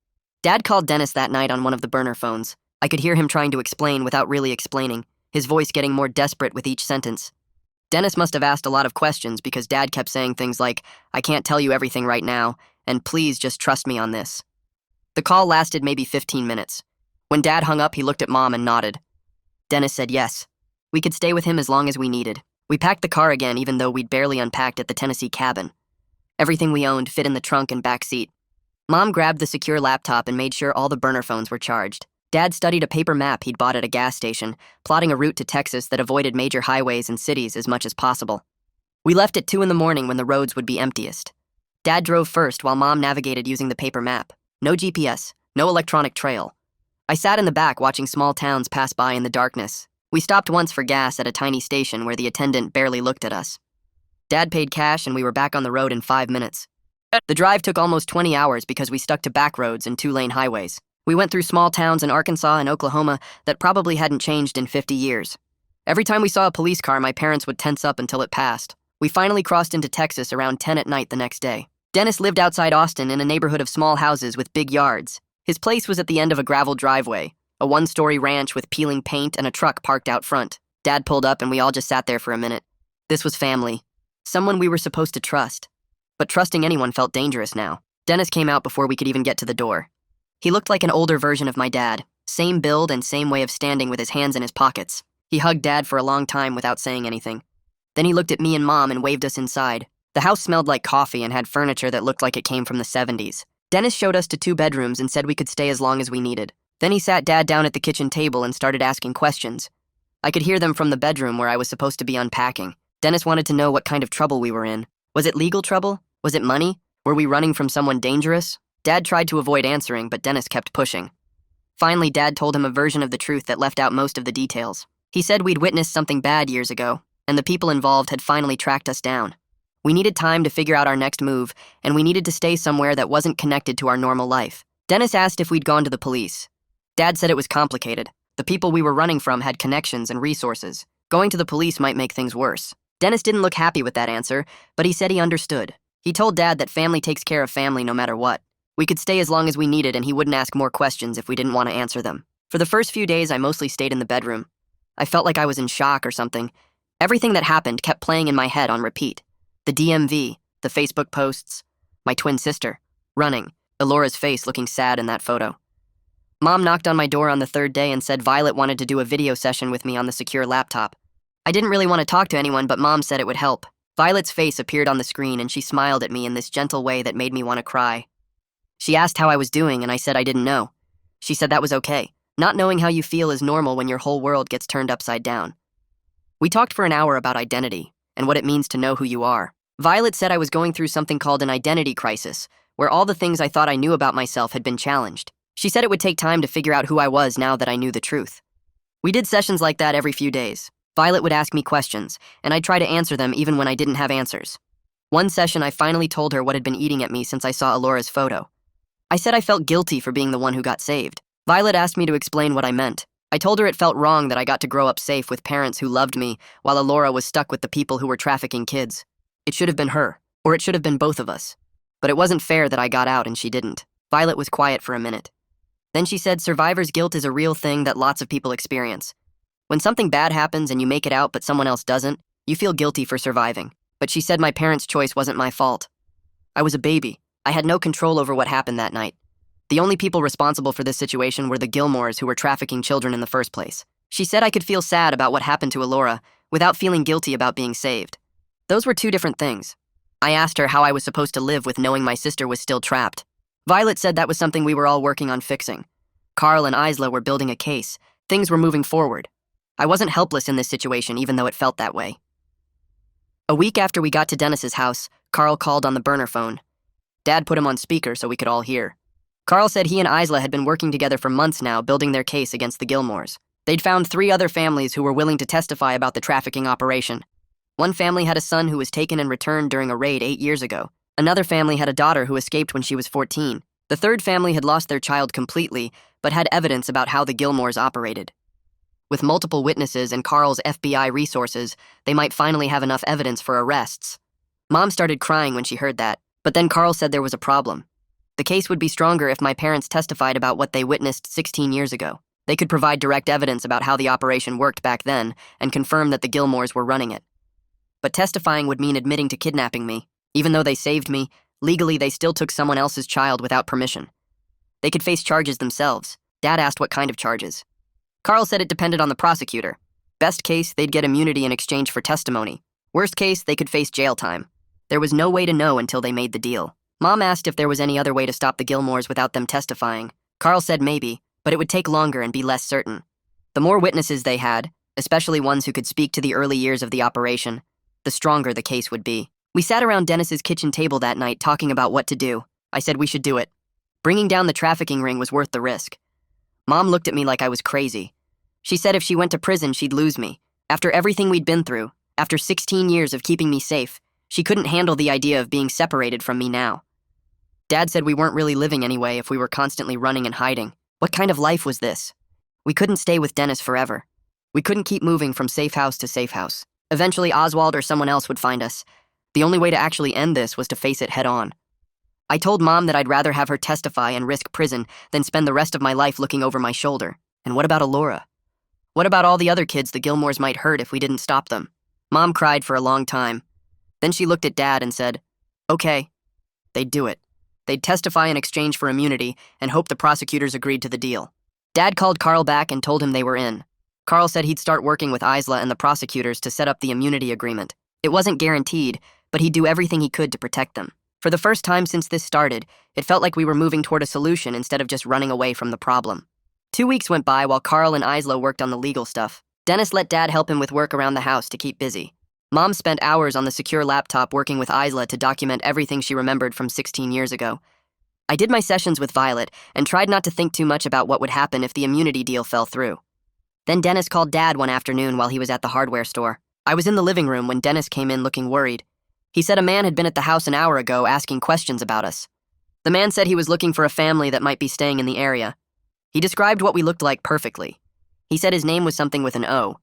Dad called Dennis that night on one of the burner phones. I could hear him trying to explain without really explaining, his voice getting more desperate with each sentence. Dennis must have asked a lot of questions because Dad kept saying things like, "I can't tell you everything right now, and please just trust me on this." The call lasted maybe 15 minutes. When Dad hung up, he looked at Mom and nodded. Dennis said yes. We could stay with him as long as we needed. We packed the car again even though we'd barely unpacked at the Tennessee cabin. Everything we owned fit in the trunk and back seat. Mom grabbed the secure laptop and made sure all the burner phones were charged. Dad studied a paper map he'd bought at a gas station, plotting a route to Texas that avoided major highways and cities as much as possible. We left at 2 in the morning when the roads would be emptiest. Dad drove first while Mom navigated using the paper map. No GPS, no electronic trail. I sat in the back watching small towns pass by in the darkness. We stopped once for gas at a tiny station where the attendant barely looked at us. Dad paid cash and we were back on the road in 5 minutes. The drive took almost 20 hours because we stuck to back roads and 2-lane highways. We went through small towns in Arkansas and Oklahoma that probably hadn't changed in 50 years. Every time we saw a police car, my parents would tense up until it passed. We finally crossed into Texas around 10 at night the next day. Dennis lived outside Austin in a neighborhood of small houses with big yards. His place was at the end of a gravel driveway, a 1-story ranch with peeling paint and a truck parked out front. Dad pulled up and we all just sat there for a minute. This was family. Someone we were supposed to trust. But trusting anyone felt dangerous now. Dennis came out before we could even get to the door. He looked like an older version of my dad, same build and same way of standing with his hands in his pockets. He hugged Dad for a long time without saying anything. Then he looked at me and Mom and waved us inside. The house smelled like coffee and had furniture that looked like it came from the 70s. Dennis showed us to 2 bedrooms and said we could stay as long as we needed. Then he sat Dad down at the kitchen table and started asking questions. I could hear them from the bedroom where I was supposed to be unpacking. Dennis wanted to know what kind of trouble we were in. Was it legal trouble? Was it money? Were we running from someone dangerous? Dad tried to avoid answering, but Dennis kept pushing. Finally, Dad told him a version of the truth that left out most of the details. He said we'd witnessed something bad years ago, and the people involved had finally tracked us down. We needed time to figure out our next move, and we needed to stay somewhere that wasn't connected to our normal life. Dennis asked if we'd gone to the police. Dad said it was complicated. The people we were running from had connections and resources. Going to the police might make things worse. Dennis didn't look happy with that answer, but he said he understood. He told Dad that family takes care of family no matter what. We could stay as long as we needed and he wouldn't ask more questions if we didn't want to answer them. For the first few days, I mostly stayed in the bedroom. I felt like I was in shock or something. Everything that happened kept playing in my head on repeat. The DMV, the Facebook posts, my twin sister, running, Alora's face looking sad in that photo. Mom knocked on my door on the 3rd day and said Violet wanted to do a video session with me on the secure laptop. I didn't really want to talk to anyone, but Mom said it would help. Violet's face appeared on the screen and she smiled at me in this gentle way that made me want to cry. She asked how I was doing and I said I didn't know. She said that was okay. Not knowing how you feel is normal when your whole world gets turned upside down. We talked for an hour about identity and what it means to know who you are. Violet said I was going through something called an identity crisis, where all the things I thought I knew about myself had been challenged. She said it would take time to figure out who I was now that I knew the truth. We did sessions like that every few days. Violet would ask me questions, and I'd try to answer them even when I didn't have answers. One session, I finally told her what had been eating at me since I saw Alora's photo. I said I felt guilty for being the one who got saved. Violet asked me to explain what I meant. I told her it felt wrong that I got to grow up safe with parents who loved me, while Alora was stuck with the people who were trafficking kids. It should have been her, or it should have been both of us. But it wasn't fair that I got out and she didn't. Violet was quiet for a minute. Then she said survivor's guilt is a real thing that lots of people experience. When something bad happens and you make it out but someone else doesn't, you feel guilty for surviving. But she said my parents' choice wasn't my fault. I was a baby. I had no control over what happened that night. The only people responsible for this situation were the Gilmores who were trafficking children in the first place. She said I could feel sad about what happened to Alora without feeling guilty about being saved. Those were two different things. I asked her how I was supposed to live with knowing my sister was still trapped. Violet said that was something we were all working on fixing. Carl and Isla were building a case. Things were moving forward. I wasn't helpless in this situation, even though it felt that way. A week after we got to Dennis's house, Carl called on the burner phone. Dad put him on speaker so we could all hear. Carl said he and Isla had been working together for months now, building their case against the Gilmores. They'd found 3 other families who were willing to testify about the trafficking operation. One family had a son who was taken and returned during a raid 8 years ago. Another family had a daughter who escaped when she was 14. The third family had lost their child completely, but had evidence about how the Gilmores operated. With multiple witnesses and Carl's FBI resources, they might finally have enough evidence for arrests. Mom started crying when she heard that, but then Carl said there was a problem. The case would be stronger if my parents testified about what they witnessed 16 years ago. They could provide direct evidence about how the operation worked back then and confirm that the Gilmores were running it. But testifying would mean admitting to kidnapping me. Even though they saved me, legally they still took someone else's child without permission. They could face charges themselves. Dad asked what kind of charges. Carl said it depended on the prosecutor. Best case, they'd get immunity in exchange for testimony. Worst case, they could face jail time. There was no way to know until they made the deal. Mom asked if there was any other way to stop the Gilmores without them testifying. Carl said maybe, but it would take longer and be less certain. The more witnesses they had, especially ones who could speak to the early years of the operation, the stronger the case would be. We sat around Dennis's kitchen table that night talking about what to do. I said we should do it. Bringing down the trafficking ring was worth the risk. Mom looked at me like I was crazy. She said if she went to prison, she'd lose me. After everything we'd been through, after 16 years of keeping me safe, she couldn't handle the idea of being separated from me now. Dad said we weren't really living anyway if we were constantly running and hiding. What kind of life was this? We couldn't stay with Dennis forever. We couldn't keep moving from safe house to safe house. Eventually, Oswald or someone else would find us. The only way to actually end this was to face it head on. I told Mom that I'd rather have her testify and risk prison than spend the rest of my life looking over my shoulder. And what about Alora? What about all the other kids the Gilmores might hurt if we didn't stop them? Mom cried for a long time. Then she looked at Dad and said, okay. They'd do it. They'd testify in exchange for immunity and hope the prosecutors agreed to the deal. Dad called Carl back and told him they were in. Carl said he'd start working with Isla and the prosecutors to set up the immunity agreement. It wasn't guaranteed, but he'd do everything he could to protect them. For the first time since this started, it felt like we were moving toward a solution instead of just running away from the problem. 2 weeks went by while Carl and Isla worked on the legal stuff. Dennis let Dad help him with work around the house to keep busy. Mom spent hours on the secure laptop working with Isla to document everything she remembered from 16 years ago. I did my sessions with Violet and tried not to think too much about what would happen if the immunity deal fell through. Then Dennis called Dad one afternoon while he was at the hardware store. I was in the living room when Dennis came in looking worried. He said a man had been at the house an hour ago asking questions about us. The man said he was looking for a family that might be staying in the area. He described what we looked like perfectly. He said his name was something with an O.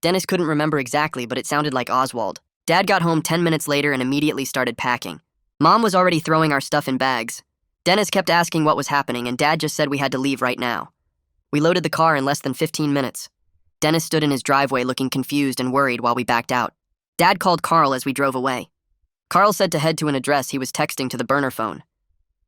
Dennis couldn't remember exactly, but it sounded like Oswald. Dad got home 10 minutes later and immediately started packing. Mom was already throwing our stuff in bags. Dennis kept asking what was happening, and Dad just said we had to leave right now. We loaded the car in less than 15 minutes. Dennis stood in his driveway looking confused and worried while we backed out. Dad called Carl as we drove away. Carl said to head to an address he was texting to the burner phone.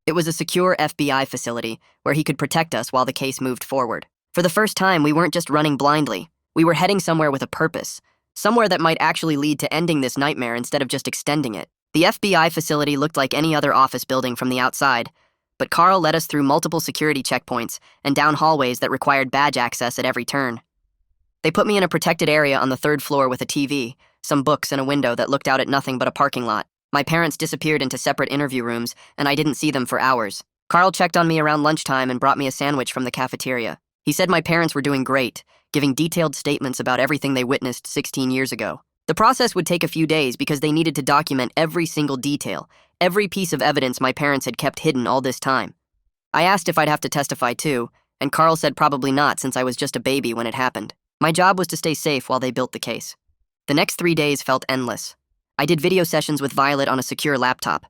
It was a secure FBI facility where he could protect us while the case moved forward. For the first time, we weren't just running blindly. We were heading somewhere with a purpose, somewhere that might actually lead to ending this nightmare instead of just extending it. The FBI facility looked like any other office building from the outside, but Carl led us through multiple security checkpoints and down hallways that required badge access at every turn. They put me in a protected area on the 3rd floor with a TV, some books, and a window that looked out at nothing but a parking lot. My parents disappeared into separate interview rooms, and I didn't see them for hours. Carl checked on me around lunchtime and brought me a sandwich from the cafeteria. He said my parents were doing great, giving detailed statements about everything they witnessed 16 years ago. The process would take a few days because they needed to document every single detail, every piece of evidence my parents had kept hidden all this time. I asked if I'd have to testify too, and Carl said probably not since I was just a baby when it happened. My job was to stay safe while they built the case. The next 3 days felt endless. I did video sessions with Violet on a secure laptop.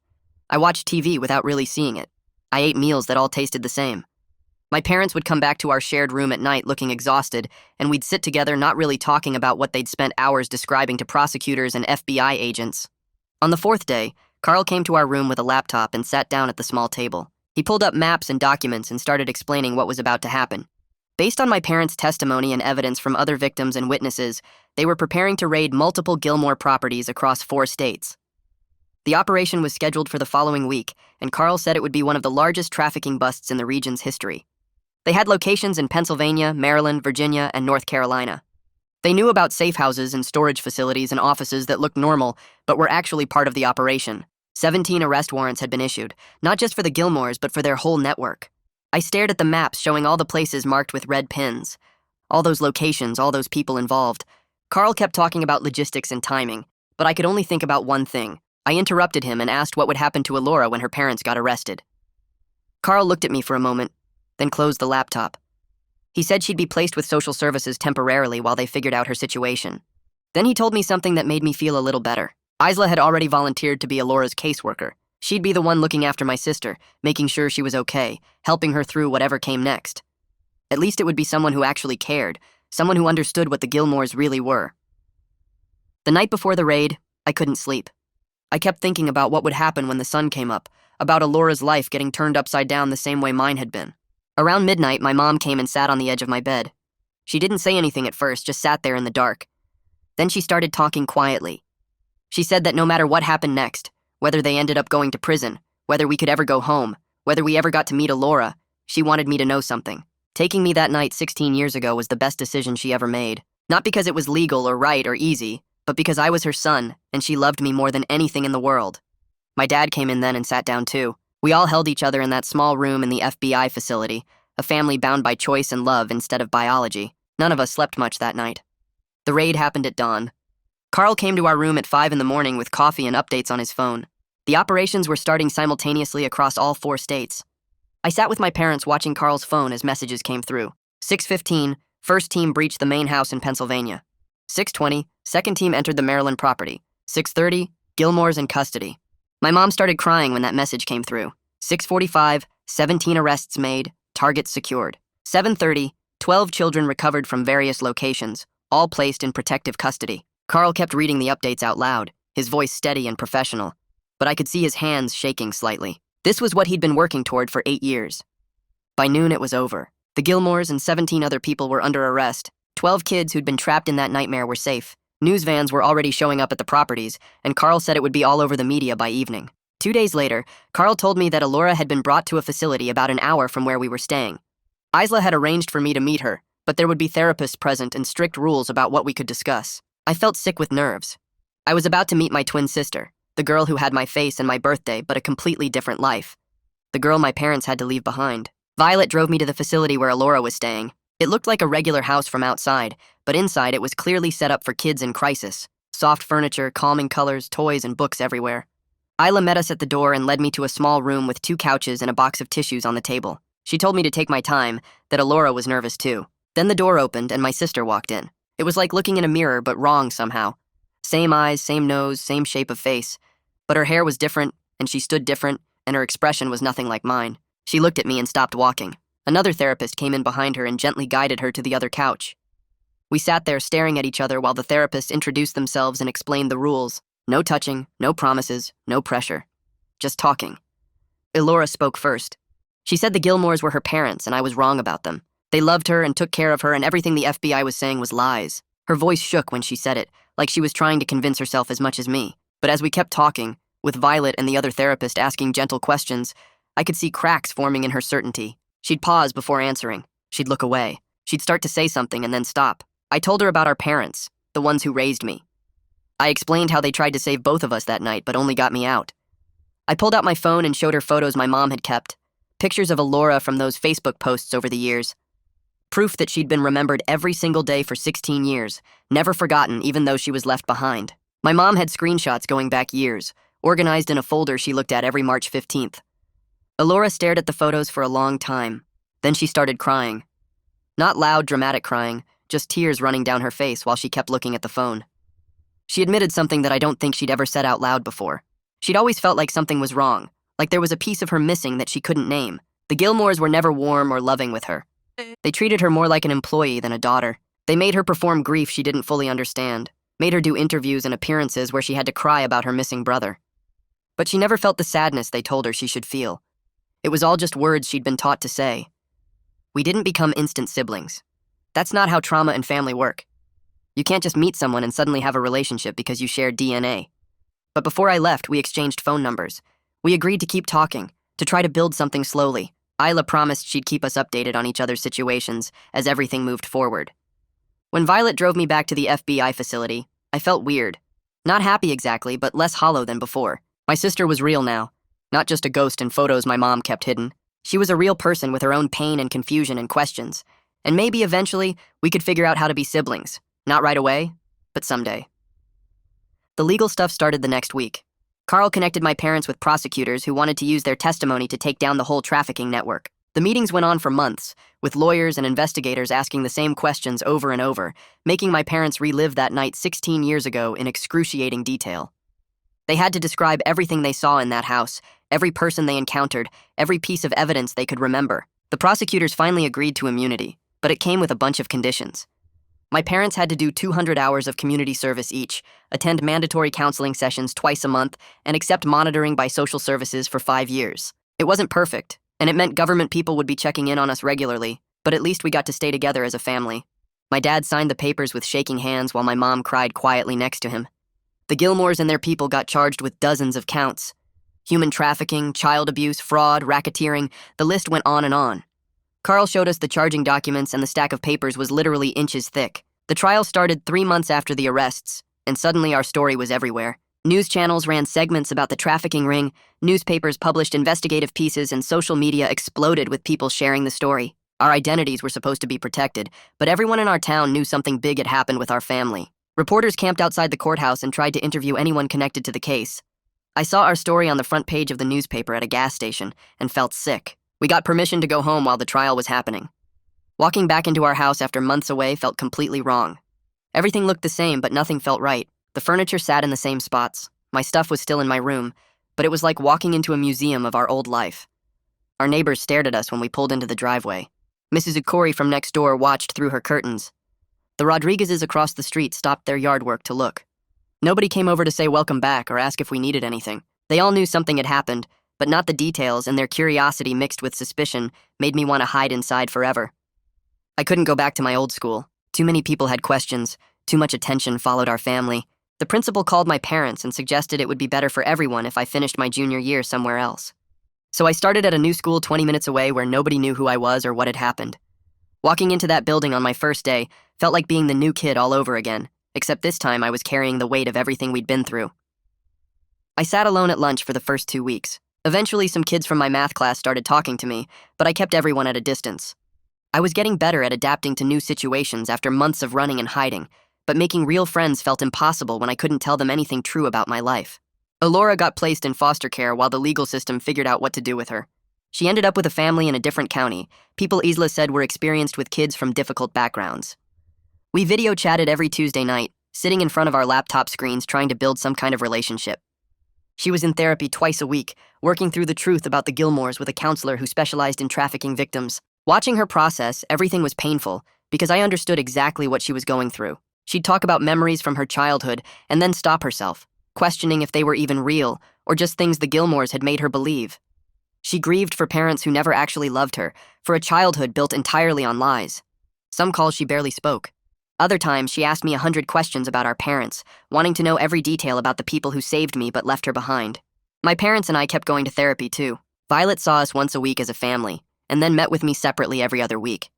I watched TV without really seeing it. I ate meals that all tasted the same. My parents would come back to our shared room at night looking exhausted, and we'd sit together not really talking about what they'd spent hours describing to prosecutors and FBI agents. On the 4th day, Carl came to our room with a laptop and sat down at the small table. He pulled up maps and documents and started explaining what was about to happen. Based on my parents' testimony and evidence from other victims and witnesses, they were preparing to raid multiple Gilmore properties across 4 states. The operation was scheduled for the following week, and Carl said it would be one of the largest trafficking busts in the region's history. They had locations in Pennsylvania, Maryland, Virginia, and North Carolina. They knew about safe houses and storage facilities and offices that looked normal, but were actually part of the operation. 17 arrest warrants had been issued, not just for the Gilmores, but for their whole network. I stared at the maps showing all the places marked with red pins. All those locations, all those people involved. Carl kept talking about logistics and timing, but I could only think about one thing. I interrupted him and asked what would happen to Alora when her parents got arrested. Carl looked at me for a moment, then closed the laptop. He said she'd be placed with social services temporarily while they figured out her situation. Then he told me something that made me feel a little better. Isla had already volunteered to be Alora's caseworker. She'd be the one looking after my sister, making sure she was okay, helping her through whatever came next. At least it would be someone who actually cared, someone who understood what the Gilmores really were. The night before the raid, I couldn't sleep. I kept thinking about what would happen when the sun came up, about Alora's life getting turned upside down the same way mine had been. Around midnight, my mom came and sat on the edge of my bed. She didn't say anything at first, just sat there in the dark. Then she started talking quietly. She said that no matter what happened next, whether they ended up going to prison, whether we could ever go home, whether we ever got to meet Alora, she wanted me to know something. Taking me that night 16 years ago was the best decision she ever made. Not because it was legal or right or easy, but because I was her son, and she loved me more than anything in the world. My dad came in then and sat down too. We all held each other in that small room in the FBI facility, a family bound by choice and love instead of biology. None of us slept much that night. The raid happened at dawn. Carl came to our room at 5 in the morning with coffee and updates on his phone. The operations were starting simultaneously across all 4 states. I sat with my parents watching Carl's phone as messages came through. 6:15, first team breached the main house in Pennsylvania. 6:20, second team entered the Maryland property. 6:30, Gilmore's in custody. My mom started crying when that message came through. 6:45, 17 arrests made, targets secured. 7:30, 12 children recovered from various locations, all placed in protective custody. Carl kept reading the updates out loud, his voice steady and professional, but I could see his hands shaking slightly. This was what he'd been working toward for 8 years. By noon, it was over. The Gilmores and 17 other people were under arrest. 12 kids who'd been trapped in that nightmare were safe. News vans were already showing up at the properties, and Carl said it would be all over the media by evening. 2 days later, Carl told me that Alora had been brought to a facility about an hour from where we were staying. Isla had arranged for me to meet her, but there would be therapists present and strict rules about what we could discuss. I felt sick with nerves. I was about to meet my twin sister, the girl who had my face and my birthday, but a completely different life. The girl my parents had to leave behind. Violet drove me to the facility where Alora was staying. It looked like a regular house from outside, but inside it was clearly set up for kids in crisis. Soft furniture, calming colors, toys, and books everywhere. Isla met us at the door and led me to a small room with 2 couches and a box of tissues on the table. She told me to take my time, that Alora was nervous too. Then the door opened and my sister walked in. It was like looking in a mirror, but wrong somehow. Same eyes, same nose, same shape of face. But her hair was different, and she stood different, and her expression was nothing like mine. She looked at me and stopped walking. Another therapist came in behind her and gently guided her to the other couch. We sat there staring at each other while the therapists introduced themselves and explained the rules. No touching, no promises, no pressure. Just talking. Alora spoke first. She said the Gilmores were her parents and I was wrong about them. They loved her and took care of her, and everything the FBI was saying was lies. Her voice shook when she said it, like she was trying to convince herself as much as me. But as we kept talking, with Violet and the other therapist asking gentle questions, I could see cracks forming in her certainty. She'd pause before answering. She'd look away. She'd start to say something and then stop. I told her about our parents, the ones who raised me. I explained how they tried to save both of us that night, but only got me out. I pulled out my phone and showed her photos my mom had kept, pictures of Alora from those Facebook posts over the years. Proof that she'd been remembered every single day for 16 years, never forgotten even though she was left behind. My mom had screenshots going back years, organized in a folder she looked at every March 15th. Alora stared at the photos for a long time. Then she started crying. Not loud, dramatic crying, just tears running down her face while she kept looking at the phone. She admitted something that I don't think she'd ever said out loud before. She'd always felt like something was wrong, like there was a piece of her missing that she couldn't name. The Gilmores were never warm or loving with her. They treated her more like an employee than a daughter. They made her perform grief she didn't fully understand, made her do interviews and appearances where she had to cry about her missing brother. But she never felt the sadness they told her she should feel. It was all just words she'd been taught to say. We didn't become instant siblings. That's not how trauma and family work. You can't just meet someone and suddenly have a relationship because you share DNA. But before I left, we exchanged phone numbers. We agreed to keep talking, to try to build something slowly. Isla promised she'd keep us updated on each other's situations as everything moved forward. When Violet drove me back to the FBI facility, I felt weird. Not happy exactly, but less hollow than before. My sister was real now, not just a ghost in photos my mom kept hidden. She was a real person with her own pain and confusion and questions. And maybe eventually we could figure out how to be siblings. Not right away, but someday. The legal stuff started the next week. Carl connected my parents with prosecutors who wanted to use their testimony to take down the whole trafficking network. The meetings went on for months, with lawyers and investigators asking the same questions over and over, making my parents relive that night 16 years ago in excruciating detail. They had to describe everything they saw in that house, every person they encountered, every piece of evidence they could remember. The prosecutors finally agreed to immunity, but it came with a bunch of conditions. My parents had to do 200 hours of community service each, attend mandatory counseling sessions twice a month, and accept monitoring by social services for 5 years. It wasn't perfect, and it meant government people would be checking in on us regularly, but at least we got to stay together as a family. My dad signed the papers with shaking hands while my mom cried quietly next to him. The Gilmores and their people got charged with dozens of counts. Human trafficking, child abuse, fraud, racketeering, the list went on and on. Carl showed us the charging documents and the stack of papers was literally inches thick. The trial started 3 months after the arrests, and suddenly our story was everywhere. News channels ran segments about the trafficking ring, newspapers published investigative pieces, and social media exploded with people sharing the story. Our identities were supposed to be protected, but everyone in our town knew something big had happened with our family. Reporters camped outside the courthouse and tried to interview anyone connected to the case. I saw our story on the front page of the newspaper at a gas station and felt sick. We got permission to go home while the trial was happening. Walking back into our house after months away felt completely wrong. Everything looked the same, but nothing felt right. The furniture sat in the same spots. My stuff was still in my room, but it was like walking into a museum of our old life. Our neighbors stared at us when we pulled into the driveway. Mrs. Ukori from next door watched through her curtains. The Rodriguezes across the street stopped their yard work to look. Nobody came over to say welcome back or ask if we needed anything. They all knew something had happened, but not the details, and their curiosity mixed with suspicion made me want to hide inside forever. I couldn't go back to my old school. Too many people had questions. Too much attention followed our family. The principal called my parents and suggested it would be better for everyone if I finished my junior year somewhere else. So I started at a new school 20 minutes away where nobody knew who I was or what had happened. Walking into that building on my first day felt like being the new kid all over again, except this time I was carrying the weight of everything we'd been through. I sat alone at lunch for the first 2 weeks. Eventually, some kids from my math class started talking to me, but I kept everyone at a distance. I was getting better at adapting to new situations after months of running and hiding, but making real friends felt impossible when I couldn't tell them anything true about my life. Elora got placed in foster care while the legal system figured out what to do with her. She ended up with a family in a different county. People Isla said were experienced with kids from difficult backgrounds. We video chatted every Tuesday night, sitting in front of our laptop screens trying to build some kind of relationship. She was in therapy twice a week, working through the truth about the Gilmores with a counselor who specialized in trafficking victims. Watching her process, everything was painful because I understood exactly what she was going through. She'd talk about memories from her childhood and then stop herself, questioning if they were even real or just things the Gilmores had made her believe. She grieved for parents who never actually loved her, for a childhood built entirely on lies. Some calls she barely spoke. Other times, she asked me 100 questions about our parents, wanting to know every detail about the people who saved me but left her behind. My parents and I kept going to therapy too. Violet saw us once a week as a family, and then met with me separately every other week.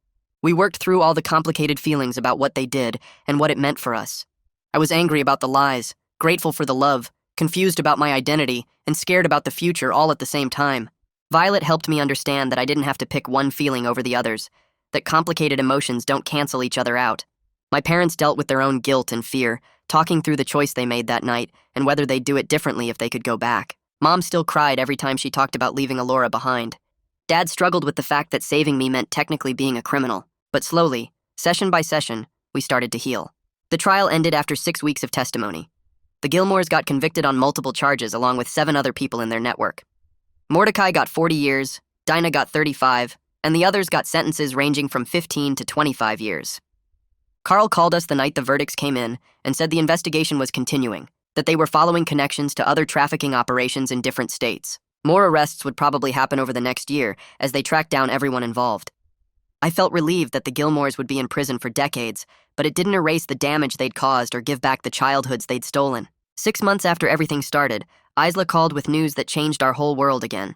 We worked through all the complicated feelings about what they did and what it meant for us. I was angry about the lies, grateful for the love, confused about my identity, and scared about the future all at the same time. Violet helped me understand that I didn't have to pick one feeling over the others, that complicated emotions don't cancel each other out. My parents dealt with their own guilt and fear, talking through the choice they made that night and whether they'd do it differently if they could go back. Mom still cried every time she talked about leaving Elora behind. Dad struggled with the fact that saving me meant technically being a criminal, but slowly, session by session, we started to heal. The trial ended after 6 weeks of testimony. The Gilmores got convicted on multiple charges along with 7 other people in their network. Mordecai got 40 years, Dinah got 35, and the others got sentences ranging from 15 to 25 years. Carl called us the night the verdicts came in and said the investigation was continuing, that they were following connections to other trafficking operations in different states. More arrests would probably happen over the next year as they tracked down everyone involved. I felt relieved that the Gilmores would be in prison for decades, but it didn't erase the damage they'd caused or give back the childhoods they'd stolen. 6 months after everything started, Isla called with news that changed our whole world again.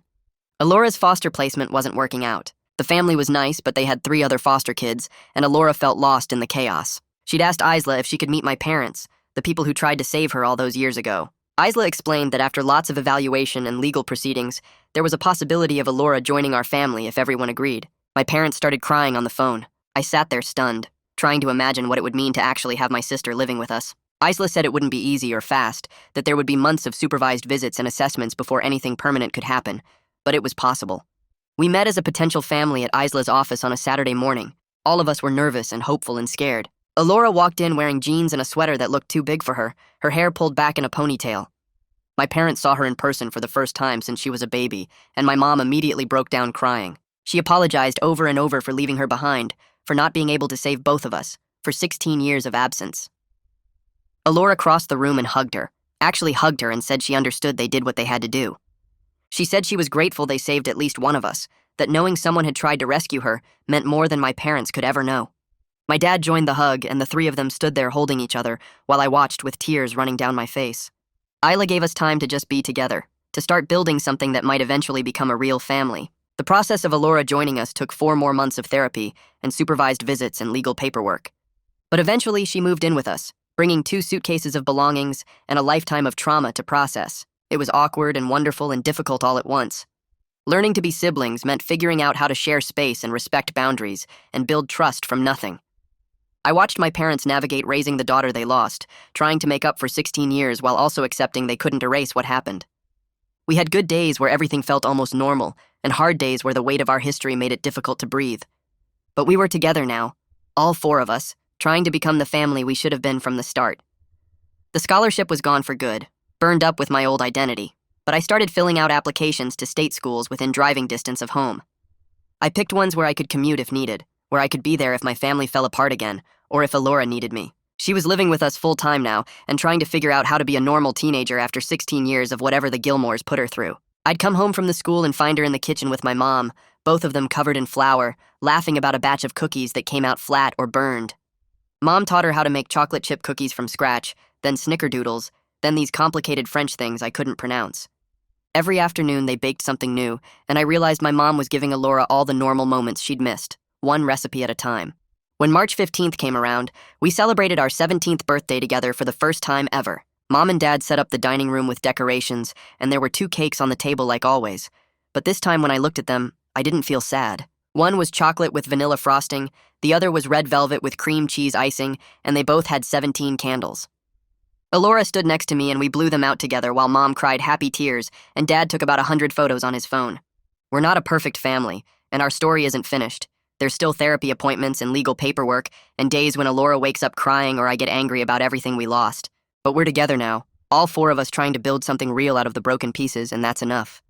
Alora's foster placement wasn't working out. The family was nice, but they had 3 other foster kids, and Alora felt lost in the chaos. She'd asked Isla if she could meet my parents, the people who tried to save her all those years ago. Isla explained that after lots of evaluation and legal proceedings, there was a possibility of Alora joining our family if everyone agreed. My parents started crying on the phone. I sat there stunned, trying to imagine what it would mean to actually have my sister living with us. Isla said it wouldn't be easy or fast, that there would be months of supervised visits and assessments before anything permanent could happen, but it was possible. We met as a potential family at Isla's office on a Saturday morning. All of us were nervous and hopeful and scared. Alora walked in wearing jeans and a sweater that looked too big for her, her hair pulled back in a ponytail. My parents saw her in person for the first time since she was a baby, and my mom immediately broke down crying. She apologized over and over for leaving her behind, for not being able to save both of us, for 16 years of absence. Alora crossed the room and hugged her, actually hugged her and said she understood they did what they had to do. She said she was grateful they saved at least one of us, that knowing someone had tried to rescue her meant more than my parents could ever know. My dad joined the hug, and the 3 of them stood there holding each other while I watched with tears running down my face. Isla gave us time to just be together, to start building something that might eventually become a real family. The process of Alora joining us took 4 more months of therapy and supervised visits and legal paperwork. But eventually she moved in with us, bringing 2 suitcases of belongings and a lifetime of trauma to process. It was awkward and wonderful and difficult all at once. Learning to be siblings meant figuring out how to share space and respect boundaries and build trust from nothing. I watched my parents navigate raising the daughter they lost, trying to make up for 16 years while also accepting they couldn't erase what happened. We had good days where everything felt almost normal, and hard days where the weight of our history made it difficult to breathe. But we were together now, all 4 of us, trying to become the family we should have been from the start. The scholarship was gone for good, burned up with my old identity, but I started filling out applications to state schools within driving distance of home. I picked ones where I could commute if needed, where I could be there if my family fell apart again, or if Alora needed me. She was living with us full-time now and trying to figure out how to be a normal teenager after 16 years of whatever the Gilmores put her through. I'd come home from the school and find her in the kitchen with my mom, both of them covered in flour, laughing about a batch of cookies that came out flat or burned. Mom taught her how to make chocolate chip cookies from scratch, then snickerdoodles, then these complicated French things I couldn't pronounce. Every afternoon they baked something new, and I realized my mom was giving Alora all the normal moments she'd missed, one recipe at a time. When March 15th came around, we celebrated our 17th birthday together for the first time ever. Mom and Dad set up the dining room with decorations, and there were 2 cakes on the table like always. But this time when I looked at them, I didn't feel sad. One was chocolate with vanilla frosting, the other was red velvet with cream cheese icing, and they both had 17 candles. Alora stood next to me and we blew them out together while Mom cried happy tears and Dad took about 100 photos on his phone. We're not a perfect family, and our story isn't finished. There's still therapy appointments and legal paperwork, and days when Alora wakes up crying or I get angry about everything we lost. But we're together now, all 4 of us trying to build something real out of the broken pieces, and that's enough.